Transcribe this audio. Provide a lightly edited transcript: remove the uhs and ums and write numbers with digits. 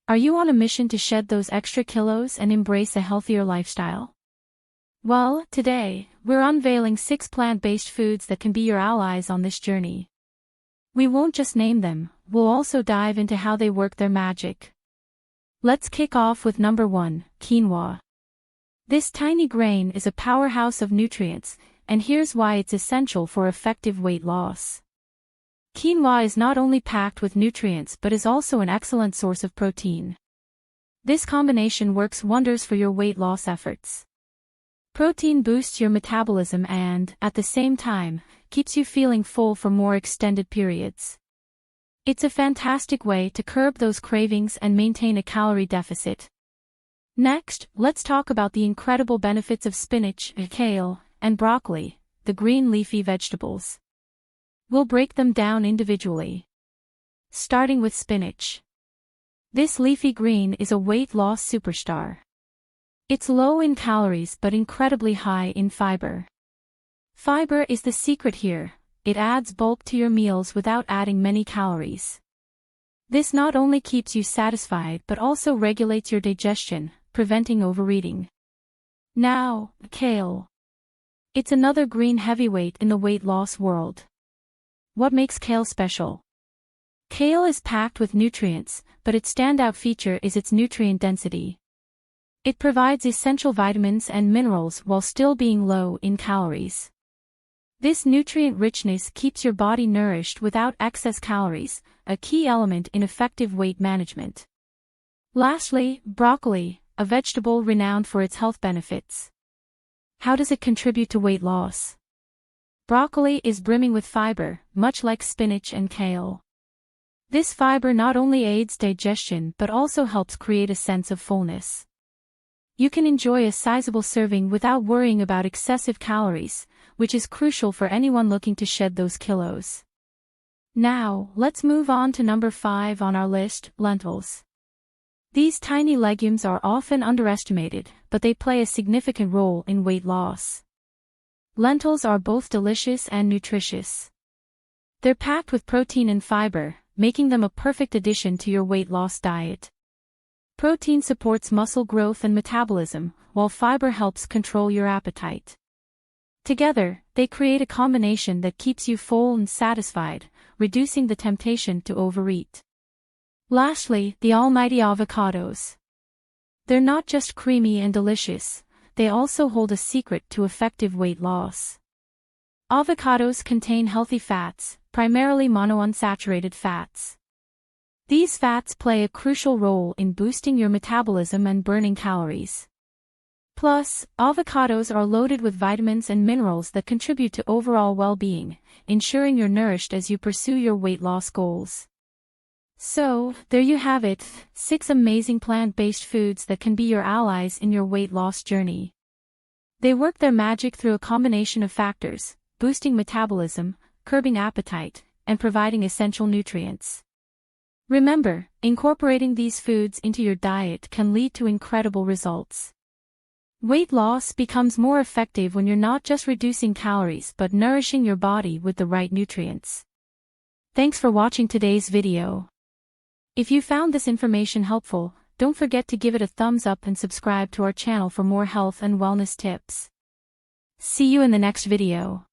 Are you on a mission to shed those extra kilos and embrace a healthier lifestyle? Well, today, we're unveiling 6 plant-based foods that can be your allies on this journey. We won't just name them, we'll also dive into how they work their magic. Let's kick off with number 1, quinoa. This tiny grain is a powerhouse of nutrients, and here's why it's essential for effective weight loss. Quinoa is not only packed with nutrients but is also an excellent source of protein. This combination works wonders for your weight loss efforts. Protein boosts your metabolism and, at the same time, keeps you feeling full for more extended periods. It's a fantastic way to curb those cravings and maintain a calorie deficit. Next, let's talk about the incredible benefits of spinach, kale, and broccoli, the green leafy vegetables. We'll break them down individually. Starting with spinach. This leafy green is a weight loss superstar. It's low in calories but incredibly high in fiber. Fiber is the secret here. It adds bulk to your meals without adding many calories. This not only keeps you satisfied but also regulates your digestion, preventing overeating. Now, kale. It's another green heavyweight in the weight loss world. What makes kale special? Kale is packed with nutrients, but its standout feature is its nutrient density. It provides essential vitamins and minerals while still being low in calories. This nutrient richness keeps your body nourished without excess calories, a key element in effective weight management. Lastly, broccoli, a vegetable renowned for its health benefits. How does it contribute to weight loss? Broccoli is brimming with fiber, much like spinach and kale. This fiber not only aids digestion but also helps create a sense of fullness. You can enjoy a sizable serving without worrying about excessive calories, which is crucial for anyone looking to shed those kilos. Now, let's move on to number 5 on our list, lentils. These tiny legumes are often underestimated, but they play a significant role in weight loss. Lentils are both delicious and nutritious. They're packed with protein and fiber, making them a perfect addition to your weight loss diet. Protein supports muscle growth and metabolism, while fiber helps control your appetite. Together, they create a combination that keeps you full and satisfied, reducing the temptation to overeat. Lastly, the almighty avocados. They're not just creamy and delicious, they also hold a secret to effective weight loss. Avocados contain healthy fats, primarily monounsaturated fats. These fats play a crucial role in boosting your metabolism and burning calories. Plus, avocados are loaded with vitamins and minerals that contribute to overall well-being, ensuring you're nourished as you pursue your weight loss goals. So, there you have it, 6 amazing plant-based foods that can be your allies in your weight loss journey. They work their magic through a combination of factors, boosting metabolism, curbing appetite, and providing essential nutrients. Remember, incorporating these foods into your diet can lead to incredible results. Weight loss becomes more effective when you're not just reducing calories but nourishing your body with the right nutrients. Thanks for watching today's video. If you found this information helpful, don't forget to give it a thumbs up and subscribe to our channel for more health and wellness tips. See you in the next video.